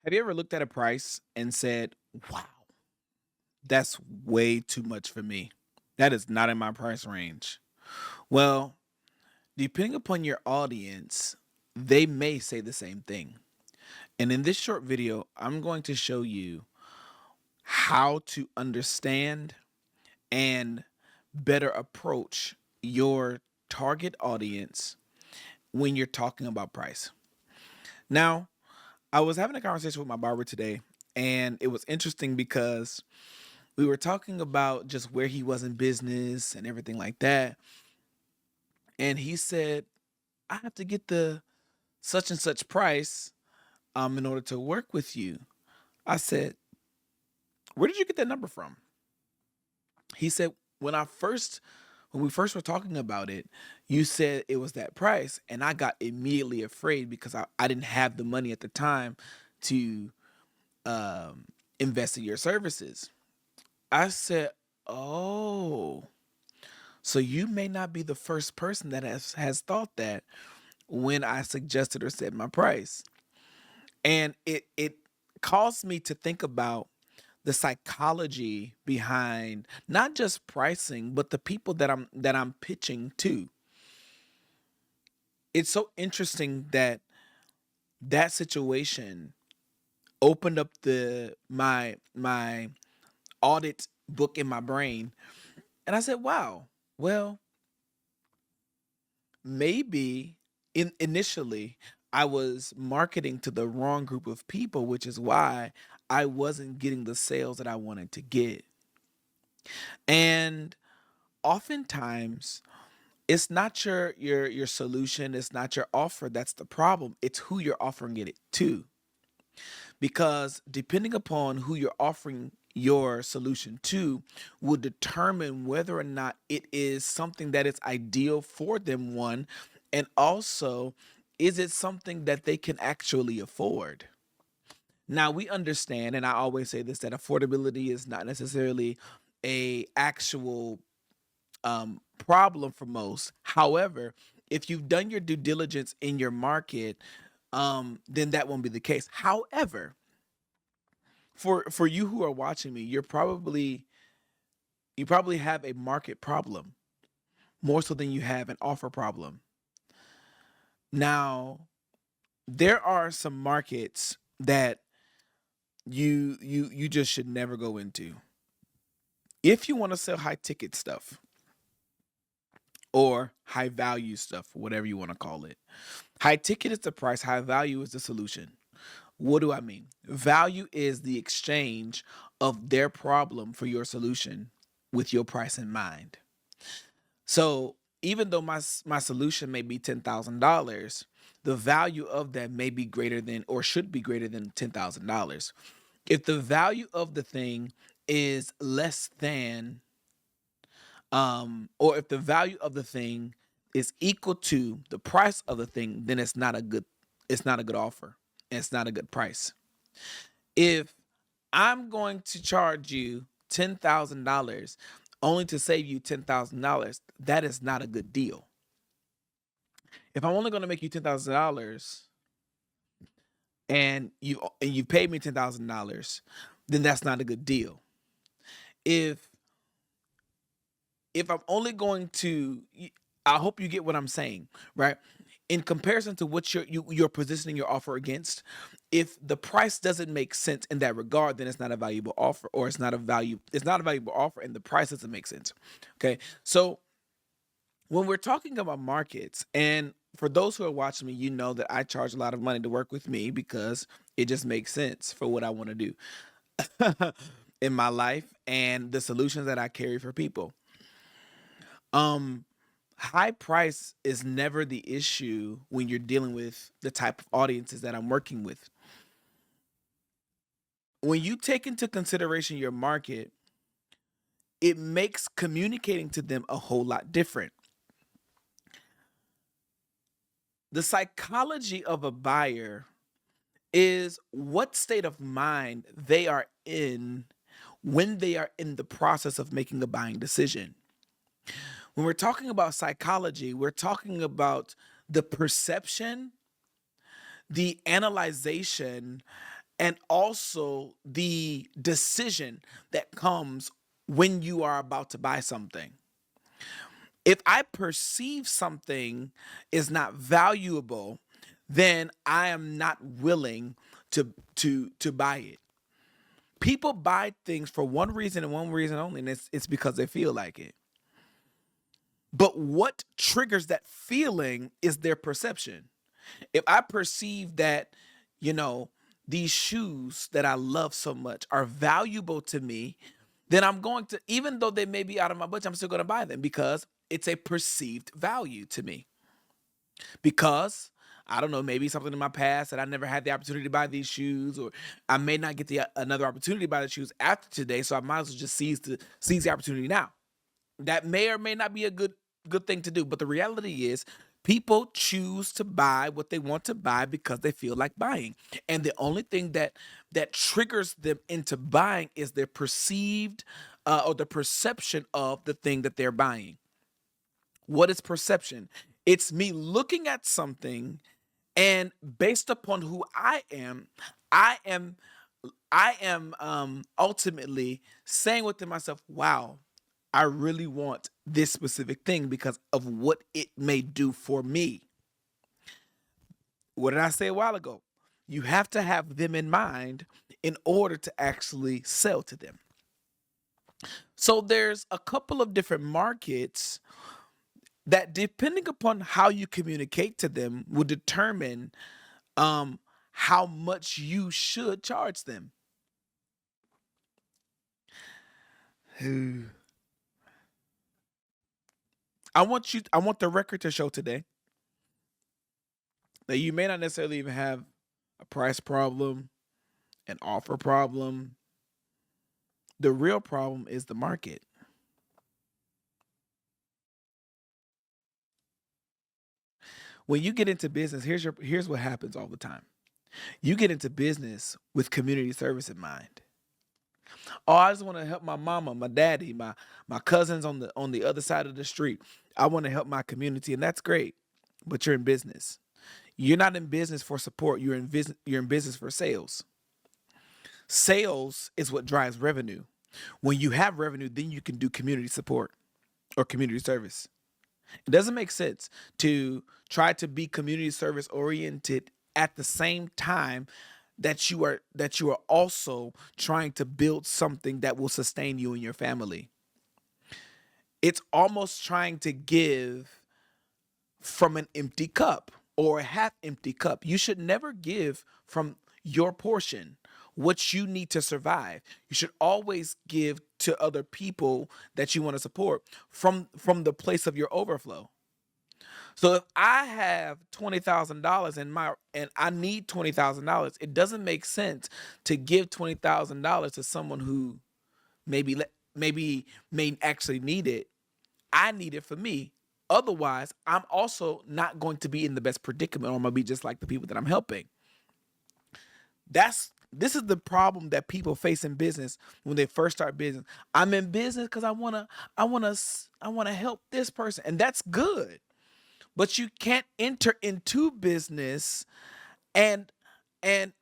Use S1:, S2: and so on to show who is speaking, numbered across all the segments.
S1: Have you ever looked at a price and said, wow, that's way too much for me? That is not in my price range. Well, depending upon your audience, they may say the same thing. And in this short video, I'm going to show you how to understand and better approach your target audience when you're talking about price. Now, I was having a conversation with my barber today, and it was interesting because we were talking about just where he was in business and everything like that. And he said, I have to get the such and such price in order to work with you. I said, where did you get that number from? He said, when we first were talking about it, you said it was that price. And I got immediately afraid because I didn't have the money at the time to invest in your services. I said, oh, so you may not be the first person that has thought that when I suggested or said my price. And it caused me to think about the psychology behind not just pricing, but the people that I'm pitching to. It's so interesting that that situation opened up the my audit book in my brain, and I said, wow, well, maybe initially I was marketing to the wrong group of people, which is why I wasn't getting the sales that I wanted to get. And oftentimes it's not your solution, it's not your offer that's the problem. It's who you're offering it to. Because depending upon who you're offering your solution to will determine whether or not it is something that is ideal for them, one, and also is it something that they can actually afford. Now we understand, and I always say this, that affordability is not necessarily a actual problem for most. However, if you've done your due diligence in your market, then that won't be the case. However, for you who are watching me, you probably have a market problem more so than you have an offer problem. Now, there are some markets that you just should never go into. If you want to sell high ticket stuff or high value stuff, whatever you want to call it. High ticket is the price, high value is the solution. What do I mean? Value is the exchange of their problem for your solution with your price in mind. So even though my solution may be $10,000, the value of that may be greater than or should be greater than $10,000. If the value of the thing is less than, or if the value of the thing is equal to the price of the thing, then it's not a good offer, and it's not a good price. If I'm going to charge you $10,000 only to save you $10,000, that is not a good deal. If I'm only going to make you $10,000 and you paid me $10,000, then that's not a good deal. If if I'm only going to, I hope you get what I'm saying, right? In comparison to what you're positioning your offer against, if the price doesn't make sense in that regard, then it's not a valuable offer, or it's not a valuable offer, and the price doesn't make sense. Okay, so when we're talking about markets, and for those who are watching me, you know that I charge a lot of money to work with me because it just makes sense for what I want to do in my life and the solutions that I carry for people. Um, High price is never the issue when you're dealing with the type of audiences that I'm working with. When you take into consideration your market, it makes communicating to them a whole lot different. The psychology of a buyer is what state of mind they are in when they are in the process of making a buying decision. When we're talking about psychology, we're talking about the perception, the analyzation, and also the decision that comes when you are about to buy something. If I perceive something is not valuable, then I am not willing to buy it. People buy things for one reason and one reason only, and it's because they feel like it. But what triggers that feeling is their perception. If I perceive that, you know, these shoes that I love so much are valuable to me, then I'm going to, even though they may be out of my budget, I'm still going to buy them because it's a perceived value to me. Because I don't know, maybe something in my past that I never had the opportunity to buy these shoes, or I may not get the another opportunity to buy the shoes after today, so I might as well just seize the opportunity now. That may or may not be a good thing to do, but the reality is people choose to buy what they want to buy because they feel like buying. And the only thing that triggers them into buying is their perceived or the perception of the thing that they're buying. What is perception? It's me looking at something, and based upon who I am I am ultimately saying within myself, wow, I really want this specific thing because of what it may do for me. What did I say a while ago? You have to have them in mind in order to actually sell to them. So there's a couple of different markets that, depending upon how you communicate to them, will determine um how much you should charge them. I want the record to show today that you may not necessarily even have a price problem, an offer problem. The real problem is the market. When you get into business, here's what happens all the time. You get into business with community service in mind. Oh, I just want to help my mama, my daddy, my cousins on the other side of the street. I want to help my community, and that's great. But you're in business. You're not in business for support. You're in business for sales. Sales is what drives revenue. When you have revenue, then you can do community support or community service. It doesn't make sense to try to be community service oriented at the same time that you are also trying to build something that will sustain you and your family. It's almost trying to give from an empty cup or a half empty cup. You should never give from your portion, what you need to survive. You should always give to other people that you want to support from the place of your overflow. So if I have $20,000 and I need $20,000, it doesn't make sense to give $20,000 to someone who maybe may actually need it. I need it for me. Otherwise, I'm also not going to be in the best predicament, or I'm gonna be just like the people that I'm helping. This is the problem that people face in business when they first start business. I'm in business because I wanna help this person, and that's good. But you can't enter into business and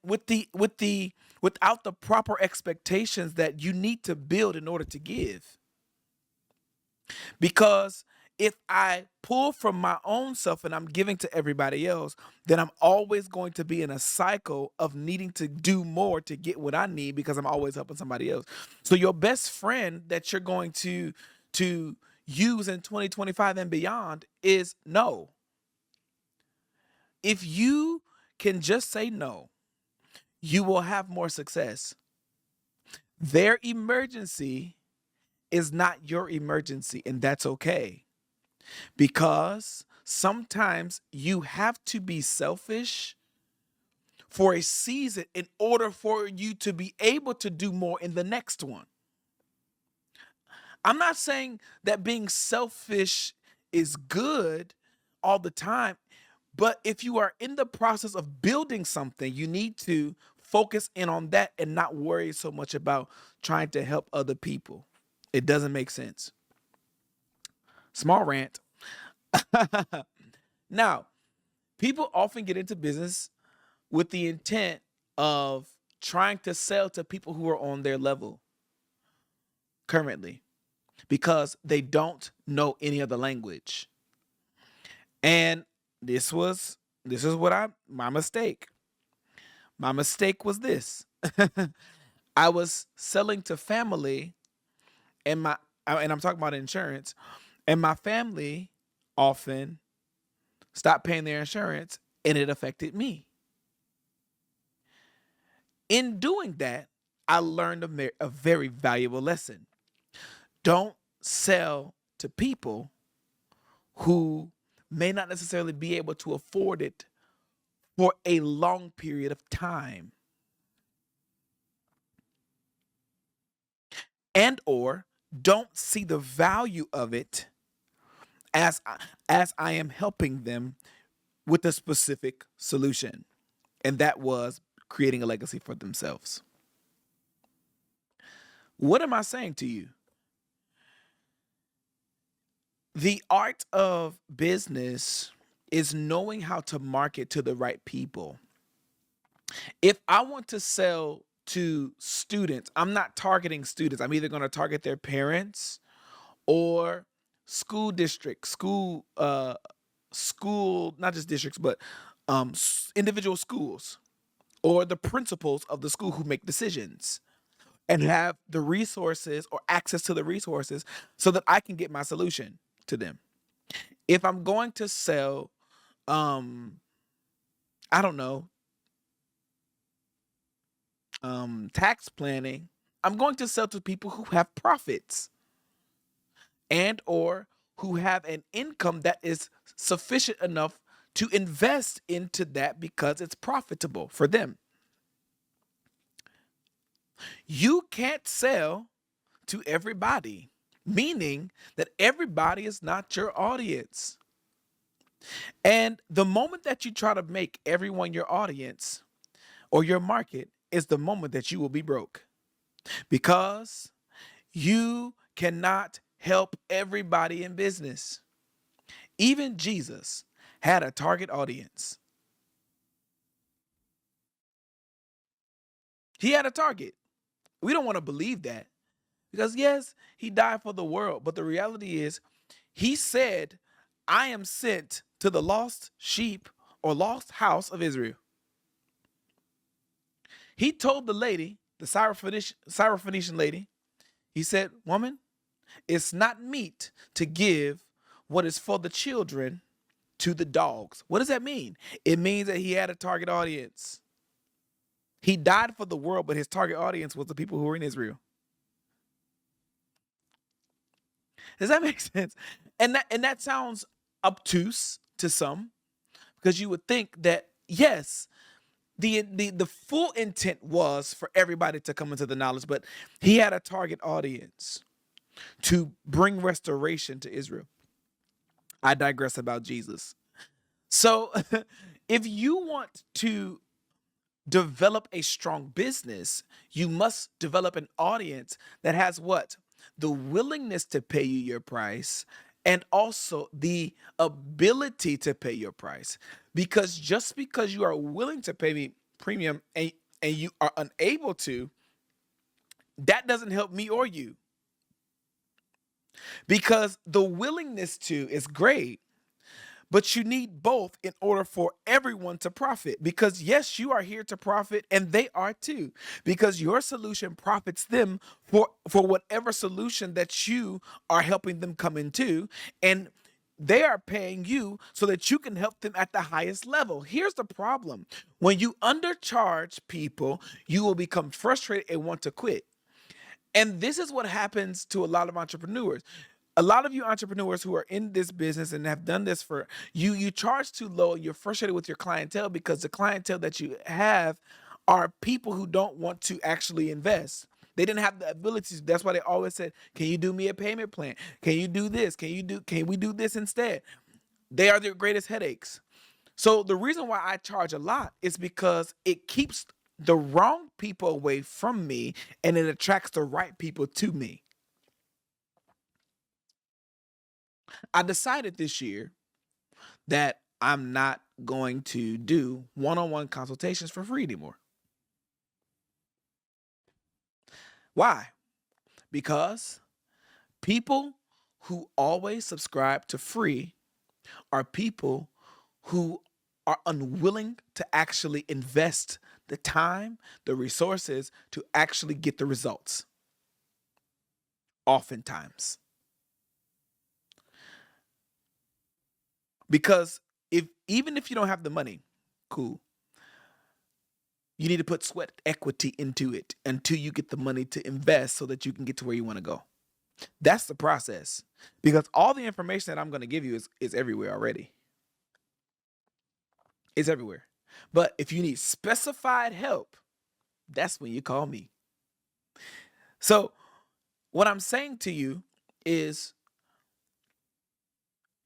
S1: without the proper expectations that you need to build in order to give. Because if I pull from my own self and I'm giving to everybody else, then I'm always going to be in a cycle of needing to do more to get what I need because I'm always helping somebody else. So your best friend that you're going to use in 2025 and beyond is no. If you can just say no, you will have more success. Their emergency is not your emergency, and that's okay. Because sometimes you have to be selfish for a season in order for you to be able to do more in the next one. I'm not saying that being selfish is good all the time, but if you are in the process of building something, you need to focus in on that and not worry so much about trying to help other people. It doesn't make sense. Small rant. Now, people often get into business with the intent of trying to sell to people who are on their level currently because they don't know any other language. And this was this is what I my mistake. My mistake was this. I was selling to family and I'm talking about insurance, and my family often stopped paying their insurance and it affected me. In doing that, I learned a very valuable lesson. Don't sell to people who may not necessarily be able to afford it for a long period of time, and or don't see the value of it as I am helping them with a specific solution, and that was creating a legacy for themselves. What am I saying to you? The art of business is knowing how to market to the right people. If I want to sell to students, I'm not targeting students. I'm either going to target their parents or school districts, school, not just districts, but individual schools or the principals of the school who make decisions and have the resources or access to the resources so that I can get my solution to them. If I'm going to sell, um, I don't know, tax planning, I'm going to sell to people who have profits and or who have an income that is sufficient enough to invest into that because it's profitable for them. You can't sell to everybody, meaning that everybody is not your audience. And the moment that you try to make everyone your audience or your market is the moment that you will be broke because you cannot help everybody in business. Even Jesus had a target audience. He had a target. We don't want to believe that because, yes, he died for the world. But the reality is, he said, I am sent to the lost sheep or lost house of Israel. He told the lady, the Syrophoenician lady, he said, woman, it's not meet to give what is for the children to the dogs. What does that mean? It means that he had a target audience. He died for the world, but his target audience was the people who were in Israel. Does that make sense? And that sounds obtuse to some because you would think that yes, the full intent was for everybody to come into the knowledge, but he had a target audience to bring restoration to Israel. I digress about Jesus. So if you want to develop a strong business, you must develop an audience that has what? The willingness to pay you your price and also the ability to pay your price. Because just because you are willing to pay me premium and you are unable to, that doesn't help me or you. Because the willingness to is great, but you need both in order for everyone to profit. Because yes, you are here to profit and they are too. Because your solution profits them for whatever solution that you are helping them come into, and they are paying you so that you can help them at the highest level. Here's the problem. When you undercharge people, you will become frustrated and want to quit. And this is what happens to a lot of entrepreneurs. A lot of you entrepreneurs who are in this business and have done this for you charge too low. You're frustrated with your clientele because the clientele that you have are people who don't want to actually invest. They didn't have the abilities. That's why they always said, "Can you do me a payment plan? Can you do this? Can we do this instead?" They are their greatest headaches. So the reason why I charge a lot is because it keeps the wrong people away from me and it attracts the right people to me. I decided this year that I'm not going to do one-on-one consultations for free anymore. Why? Because people who always subscribe to free are people who are unwilling to actually invest the time, the resources to actually get the results. Oftentimes. Because if even if you don't have the money, cool. You need to put sweat equity into it until you get the money to invest so that you can get to where you want to go. That's the process. Because all the information that I'm going to give you is everywhere already. It's everywhere. But if you need specified help, that's when you call me. So, what I'm saying to you is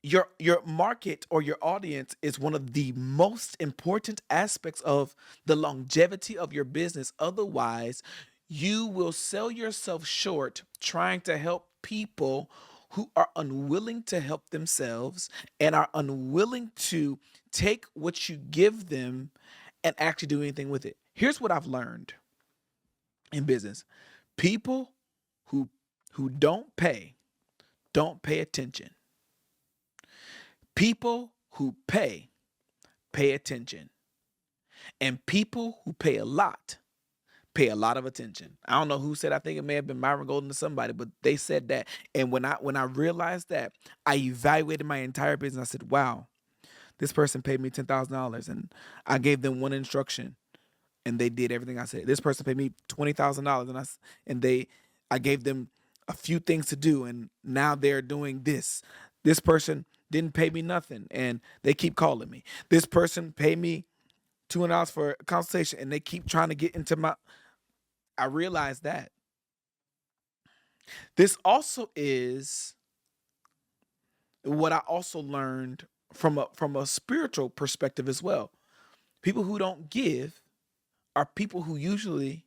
S1: your market or your audience is one of the most important aspects of the longevity of your business. Otherwise, you will sell yourself short trying to help people who are unwilling to help themselves and are unwilling to take what you give them and actually do anything with it. Here's what I've learned in business. People who don't pay attention. People who pay attention. And people who pay a lot of attention. I don't know who said, I think it may have been Myron Golden or somebody, but they said that. And when I realized that, I evaluated my entire business. I said, wow, this person paid me $10,000 and I gave them one instruction and they did everything I said. This person paid me $20,000 I gave them a few things to do and now they're doing this. This person didn't pay me nothing and they keep calling me. This person paid me $200 for a consultation and they keep trying to get into my. I realized that this also is what I also learned from a spiritual perspective as well. People who don't give are people who usually,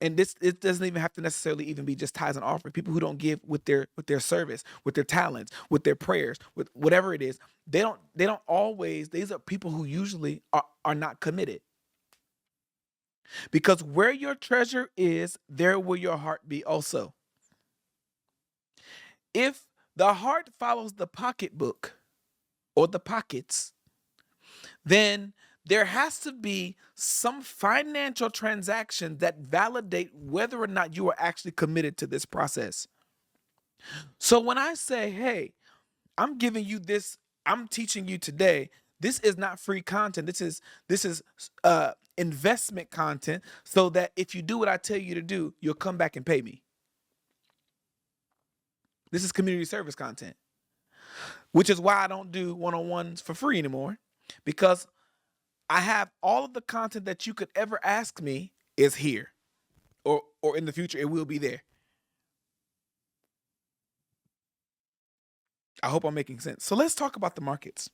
S1: and this it doesn't even have to necessarily even be just tithes and offering. People who don't give with their service, with their talents, with their prayers, with whatever it is, they don't always. These are people who usually are not committed. Because where your treasure is, there will your heart be also. If the heart follows the pocketbook or the pockets, then there has to be some financial transaction that validate whether or not you are actually committed to this process. So when I say, hey, I'm giving you this, I'm teaching you today, this is not free content. This is investment content so that if you do what I tell you to do, you'll come back and pay me. This is community service content, which is why I don't do one-on-ones for free anymore, because I have all of the content that you could ever ask me is here, or in the future it will be there. I hope I'm making sense. So let's talk about the markets.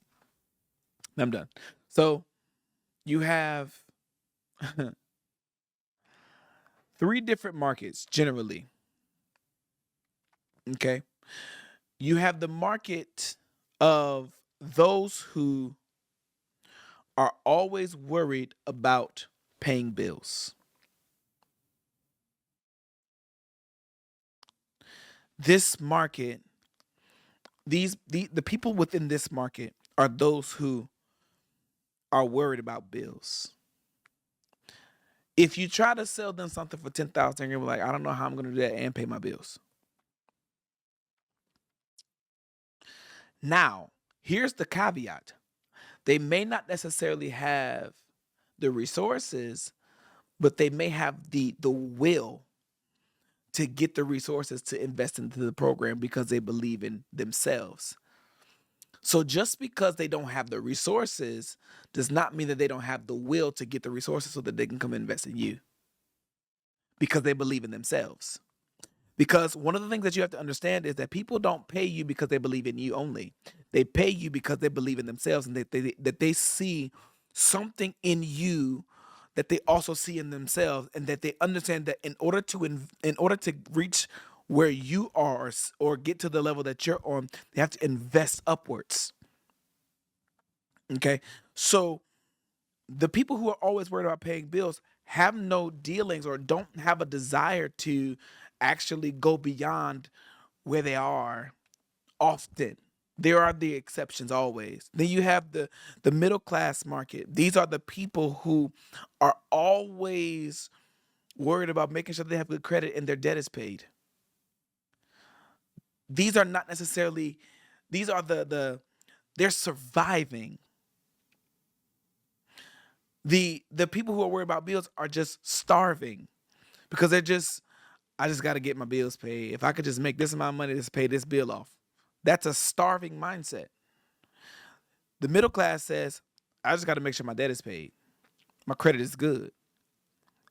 S1: I'm done. So you have three different markets generally. Okay. You have the market of those who are always worried about paying bills. This market, the people within this market are those who are worried about bills. If you try to sell them something for 10,000, they're gonna be like, I don't know how I'm gonna do that and pay my bills. Now, here's the caveat. They may not necessarily have the resources, but they may have the will to get the resources to invest into the program because they believe in themselves. So just because they don't have the resources does not mean that they don't have the will to get the resources so that they can come invest in you because they believe in themselves. Because one of the things that you have to understand is that people don't pay you because they believe in you only. They pay you because they believe in themselves and that they see something in you that they also see in themselves, and that they understand that in order to reach where you are, or get to the level that you're on, they have to invest upwards. Okay? So the people who are always worried about paying bills have no dealings or don't have a desire to actually go beyond where they are often. There are the exceptions always. Then you have the middle class market. These are the people who are always worried about making sure they have good credit and their debt is paid. These are not necessarily, these are they're surviving. The people who are worried about bills are just starving because they're just, I just got to get my bills paid. If I could just make this amount of money to pay this bill off. That's a starving mindset. The middle class says, I just got to make sure my debt is paid. My credit is good.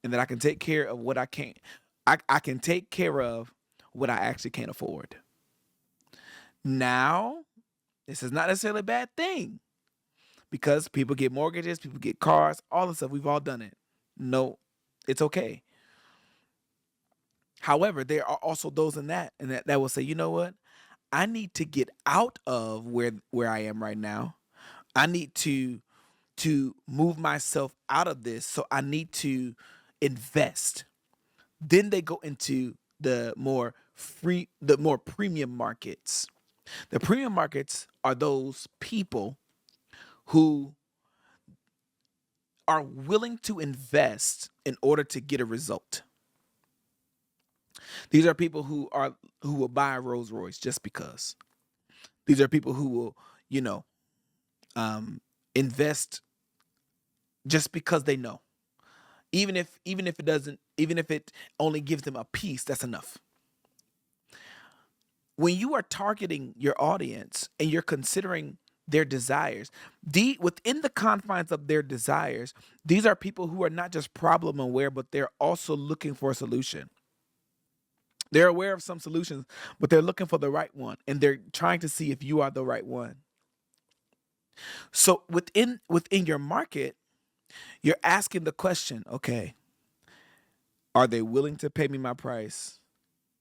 S1: And that I can take care of what I can't. I can take care of what I actually can't afford. Now, this is not necessarily a bad thing because people get mortgages, people get cars, all the stuff. We've all done it. No, it's okay. However, there are also those in that will say, you know what? I need to get out of where I am right now. I need to move myself out of this. So I need to invest. Then they go into the more premium markets. The premium markets are those people who are willing to invest in order to get a result. These are people who will buy a Rolls Royce just because. These are people who will, you know, invest just because they know. Even if it doesn't, even if it only gives them a piece, that's enough. When you are targeting your audience and you're considering their desires, within the confines of their desires, these are people who are not just problem aware, but they're also looking for a solution. They're aware of some solutions, but they're looking for the right one, and they're trying to see if you are the right one. So within your market, you're asking the question, okay, are they willing to pay me my price?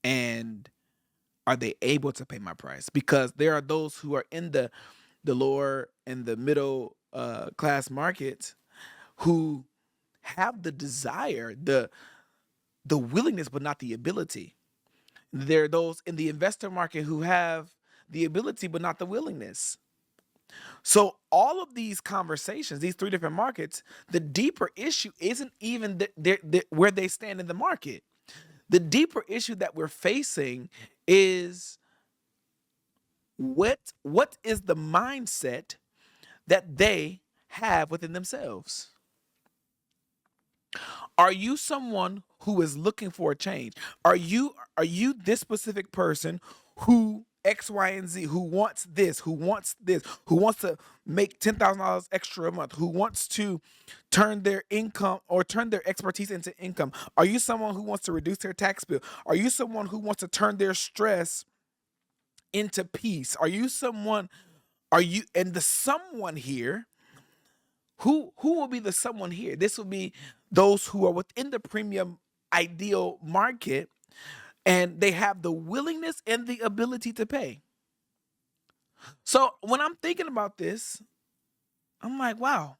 S1: And are they able to pay my price? Because there are those who are in the lower and the middle class markets who have the desire, the willingness, but not the ability. There are those in the investor market who have the ability, but not the willingness. So all of these conversations, these three different markets, the deeper issue isn't even where they stand in the market. The deeper issue that we're facing is what is the mindset that they have within themselves. Are you someone who is looking for a change? Are you this specific person who X, Y, and Z, who wants this, who wants to make $10,000 extra a month, who wants to turn their income or turn their expertise into income? Are you someone who wants to reduce their tax bill? Are you someone who wants to turn their stress into peace? Are you and the someone here who will be the someone here? This will be those who are within the premium ideal market and they have the willingness and the ability to pay. So when I'm thinking about this, I'm like, wow,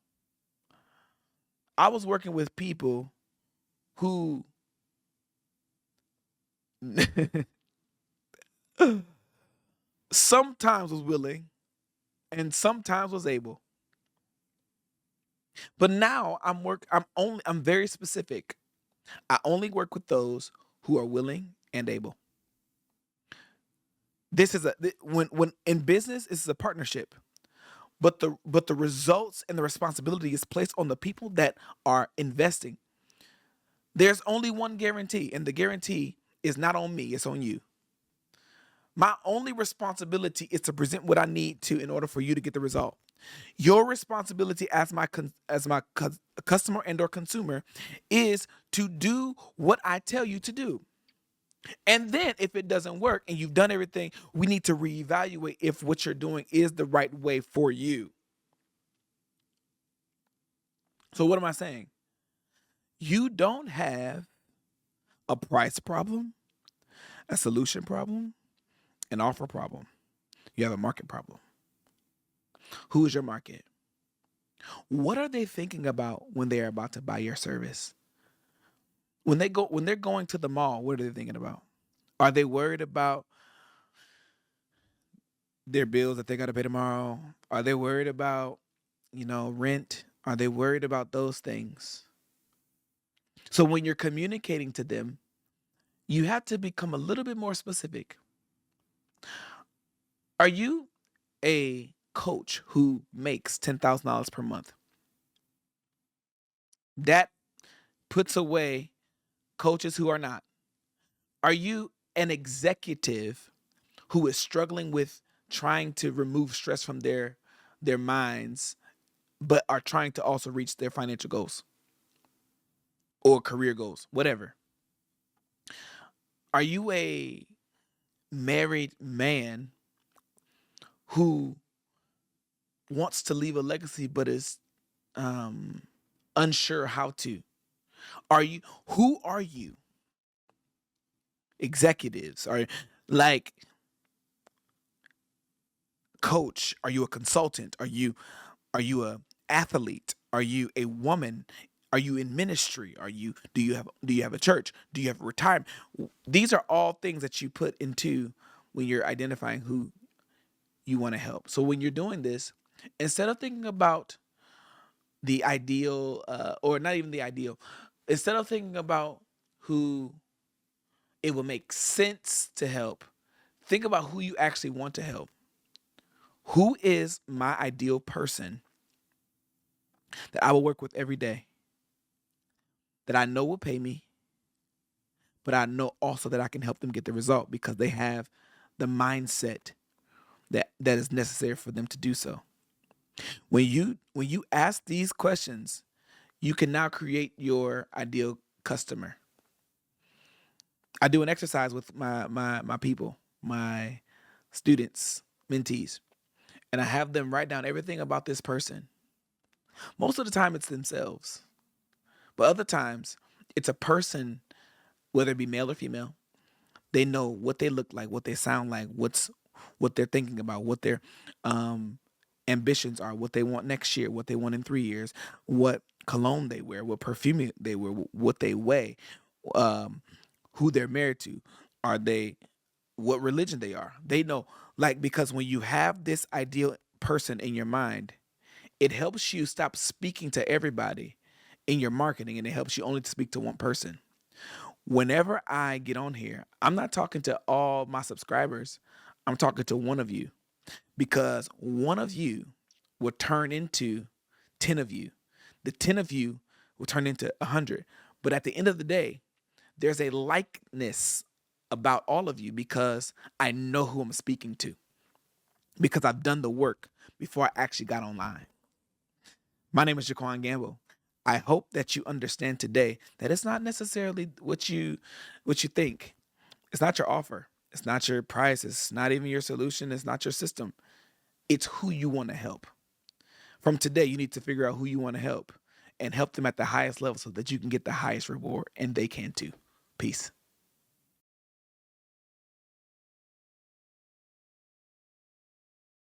S1: I was working with people who sometimes was willing and sometimes was able. But now I'm very specific. I only work with those who are willing and able. This is when in business, this is a partnership. But the results and the responsibility is placed on the people that are investing. There's only one guarantee, and the guarantee is not on me, it's on you. My only responsibility is to present what I need to in order for you to get the result. Your responsibility as customer and or consumer is to do what I tell you to do. And then if it doesn't work and you've done everything, we need to reevaluate if what you're doing is the right way for you. So what am I saying? You don't have a price problem, a solution problem, an offer problem. You have a market problem. Who is your market? What are they thinking about when they're about to buy your service? When they're going to the mall, what are they thinking about? Are they worried about their bills that they got to pay tomorrow? Are they worried about, rent? Are they worried about those things? So when you're communicating to them, you have to become a little bit more specific. Are you a coach who makes $10,000 per month? That puts away coaches who are not. Are you an executive who is struggling with trying to remove stress from their minds, but are trying to also reach their financial goals or career goals, whatever? Are you a married man who wants to leave a legacy but is um, unsure how to? Are you Who are you? Executives are like coach. Are you a consultant? Are you a athlete? Are you a woman? Are you in ministry? Do you have a church? Do you have a retirement? These are all things that you put into when you're identifying who you want to help. So when you're doing this, instead of thinking about the ideal, or not even the ideal, instead of thinking about who it will make sense to help, think about who you actually want to help. Who is my ideal person that I will work with every day, that I know will pay me, but I know also that I can help them get the result because they have the mindset that is necessary for them to do so. When you ask these questions, you can now create your ideal customer. I do an exercise with my people, my students, mentees, and I have them write down everything about this person. Most of the time it's themselves, but other times it's a person, whether it be male or female. They know what they look like, what they sound like, what they're thinking about, what their um, ambitions are, what they want next year, what they want in 3 years, what cologne they wear, what perfume they wear, what they weigh, um, who they're married to, are they, what religion they are. They know, like, because when you have this ideal person in your mind, it helps you stop speaking to everybody in your marketing, and it helps you only to speak to one person. Whenever I get on here, I'm not talking to all my subscribers. I'm talking to one of you, because one of you will turn into 10 of you. The 10 of you will turn into 100. But at the end of the day, there's a likeness about all of you because I know who I'm speaking to, because I've done the work before I actually got online. My name is JaQuan Gamble. I hope that you understand today that it's not necessarily what you think. It's not your offer. It's not your price. It's not even your solution. It's not your system. It's who you want to help. From today, you need to figure out who you want to help and help them at the highest level so that you can get the highest reward, and they can too. Peace.